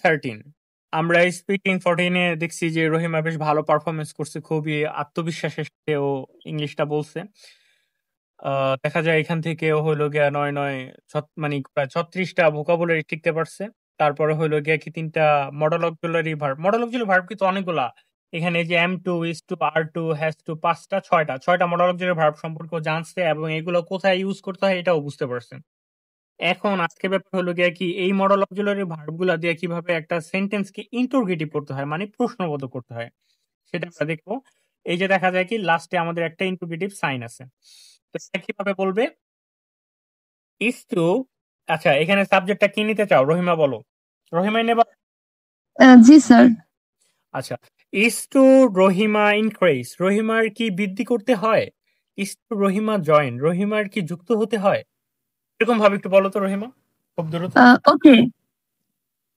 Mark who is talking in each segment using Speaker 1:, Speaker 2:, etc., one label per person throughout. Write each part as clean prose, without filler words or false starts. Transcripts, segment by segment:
Speaker 1: 13। আমরা স্পিকিং 14 এ দেখছি যে রহিমা বেশ ভালো পারফরমেন্স করছে, খুবই আত্মবিশ্বাসের সাথে ও ইংলিশটা বলছে। দেখা যায় এখান থেকে ও হইলো গিয়া ৯ মানে প্রায় ৩৬টা ভোকাবুলারি শিখতে পারছে। তারপরে হইলো গিয়া কি ৩টা modal auxiliary verb. Modal auxiliary verb কিন্তু অনেকগুলা। এখানে যে am to, is to, are to, has to, ৫টা ৬টা মডেল অক্সিলারি ভার্ব সম্পর্কে ও জানছে এবং এগুলো কোথায় ইউজ করতে হয় এটাও বুঝতে পারছে। এখন আজকে ব্যাপার হলো গিয়া কি এই মডেল অক্সিলারি ভার্ব গুলা দিয়ে কিভাবে একটা সেন্টেন্স কে ইন্টারোগেটিভ করতে হয়, মানে প্রশ্নবোধক করতে হয়, সেটা আমরা দেখবো। এই যে দেখা যায় কি লাস্টে আমাদের একটা ইন্টারোগেটিভ সাইন আছে, তো সেটা কিভাবে বলবে? ইজ টু, আচ্ছা এখানে সাবজেক্টটা কি নিতে চাও রহিমা, বলো। রহিমা নেবা?
Speaker 2: জি স্যার।
Speaker 1: আচ্ছা, ইজ টু রহিমা ইনক্রিজ, রহিমার কি বৃদ্ধি করতে হয়? ইজ টু রহিমা জয়েন, রহিমার কি যুক্ত হতে হয়? এরকম ভাবে একটু বলো তো রহিমা, খুব দ্রুত।
Speaker 2: Okay.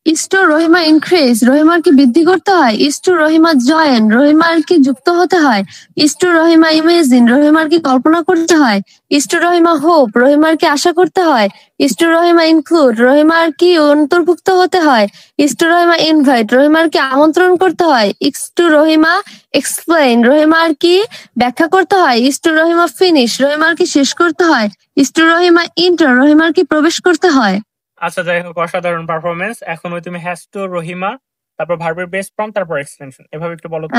Speaker 2: Is to Rahima increase, রহিমার কি বৃদ্ধি করতে হয়? ইজ টু রহিমা জয়েন, রহিমার কি যুক্ত হতে হয়? ইজ টু রহিমা ইমেজিন, রহিমার কি কল্পনা করতে হয়? ইজ টু রহিমা হোপ, রহিমার কি আশা করতে হয়? ইজ টু রহিমা ইনক্লুড, রহিমার কি অন্তর্ভুক্ত হতে হয়? ইজ টু রহিমা ইনভাইট, রহিমার কি আমন্ত্রণ করতে হয়? ইজ টু রহিমা এক্সপ্লেইন, রহিমার কি ব্যাখ্যা করতে হয়? ইজ টু রহিমা ফিনিশ, রহিমার কি শেষ করতে হয়? ইজ টু রহিমা ইন্টার, রহিমার কি প্রবেশ করতে হয়?
Speaker 1: আচ্ছা যাই হোক, অসাধারণ পারফরমেন্স। এখন ওই তুমি হ্যাজ টু রহিমা, তারপর ভার্বের বেস ফর্ম, তারপর এক্সটেনশন, এভাবে একটু বলো তো।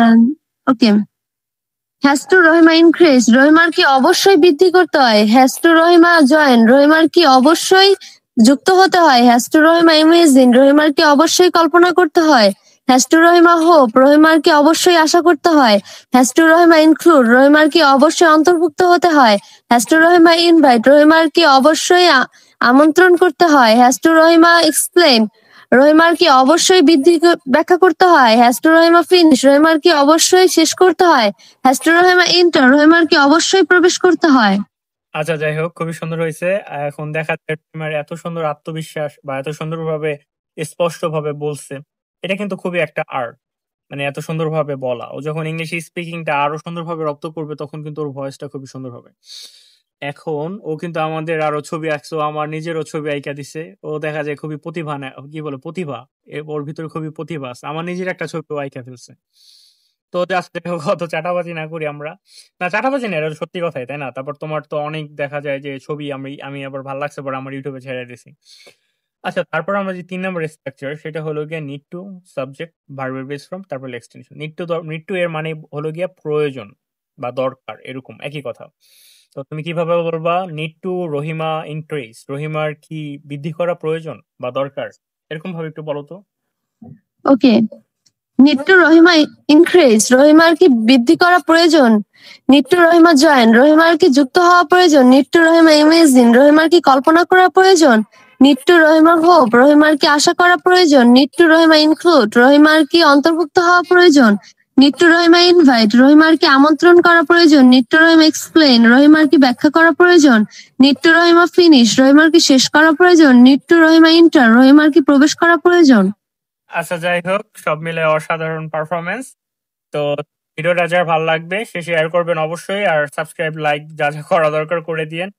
Speaker 2: Okay. Has to Rahima increase, রহিমার কি অবশ্যই বৃদ্ধি করতে হয়? হ্যাজ টু রহিমা জয়েন, রহিমার কি অবশ্যই যুক্ত হতে হয়? হ্যাজ টু রহিমা ইমেজিন, রহিমার কি অবশ্যই কল্পনা করতে হয়? হ্যাজ টু রহিমা হোপ, রহিমার কি অবশ্যই আশা করতে হয়? হ্যাজ টু রহিমা ইনক্লুড, রহিমার কি অবশ্যই অন্তর্ভুক্ত হতে হয়? হ্যাজ টু রহিমা ইনভাইট, রহিমার কি অবশ্যই আমন্ত্রণ করতে হয়? হ্যাজ টু রহিমা এক্সপ্লেন, রহিমার কি অবশ্যই ব্যাখ্যা করতে হয়? হ্যাজ টু রহিমা ফিনিশ, রহিমার কি অবশ্যই শেষ করতে হয়? হ্যাজ টু রহিমা ইন্টার, রহিমার কি অবশ্যই প্রবেশ করতে হয়?
Speaker 1: আচ্ছা যাই হোক, খুবই সুন্দর হয়েছে। এখন দেখা যায় তোমার এত সুন্দর আত্মবিশ্বাস বা এত সুন্দরভাবে স্পষ্ট ভাবে বলছে, এটা কিন্তু খুবই একটা আর্ট। মানে এত সুন্দরভাবে বলা, ও যখন ইংলিশ স্পিকিংটা আরো সুন্দরভাবে রপ্ত করবে তখন কিন্তু ওর ভয়েসটা খুবই সুন্দর হবে। এখন ও কিন্তু আমাদের আরো ছবি আঁকছে, ও আমার নিজেরও ছবি আঁকা দিছে। ও দেখা যায় খুবই প্রতিভা, না কি বলে প্রতিভা, ওর ভিতরে খুবই প্রতিভা আছে। আমার নিজের একটা ছবি ও আঁকা ফেলছে। তো জাস্ট কত চাটাবাজি না করি আমরা। না চাটাবাজি না, এটা তো সত্যি কথাই, তাই না? তারপর তোমার তো অনেক দেখা যায় যে ছবি আমি আমি আবার ভালো লাগছে পরে আমার ইউটিউবে ছেড়ে দিছি। আচ্ছা, তারপর আমরা যে ৩ নম্বর স্ট্রাকচার, সেটা হলো গিয়ে নিড টু, সাবজেক্ট, ভার্বের বেস ফর্ম, তারপর এক্সটেনশন। নিড টু এর মানে হলো গিয়া প্রয়োজন বা দরকার, এরকম একই কথা। তো তুমি কিভাবে বলবা নিড টু রহিমা ইনক্রিজ, রহিমার কি বৃদ্ধি করা প্রয়োজন বা দরকার, এরকম ভাবে একটু বলো তো।
Speaker 2: ওকে। নিড টু রহিমা ইনক্রিজ, রহিমার কি বৃদ্ধি করা প্রয়োজন? নিড টু রহিমা জয়েন, রহিমার কি যুক্ত হওয়া প্রয়োজন? নিড টু রহিমা ইমেজিন, রহিমার কি কল্পনা করা প্রয়োজন? নিড টু রহিমা হোপ, রহিমার কি আশা করা প্রয়োজন? নিড টু রহিমা ইনক্লুড, রহিমার কি অন্তর্ভুক্ত হওয়া প্রয়োজন? নিড টু রহিমা ইনভাইট, রহিমার কি আমন্ত্রণ করা প্রয়োজন? নিড টু রহিমা এক্সপ্লেইন, রহিমার কি ব্যাখ্যা করা প্রয়োজন? নিড টু রহিমা ফিনিশ, রহিমার কি শেষ করা প্রয়োজন? নিড টু রহিমা ইন্টার, রহিমার কি প্রবেশ করা প্রয়োজন?
Speaker 1: আচ্ছা যাই হোক, সব মিলে অসাধারণ পারফরমেন্স। তো ভিডিওটা যার ভালো লাগবে সে শেয়ার করবেন অবশ্যই, আর সাবস্ক্রাইব লাইক যা যা করা দরকার করে দিয়েন।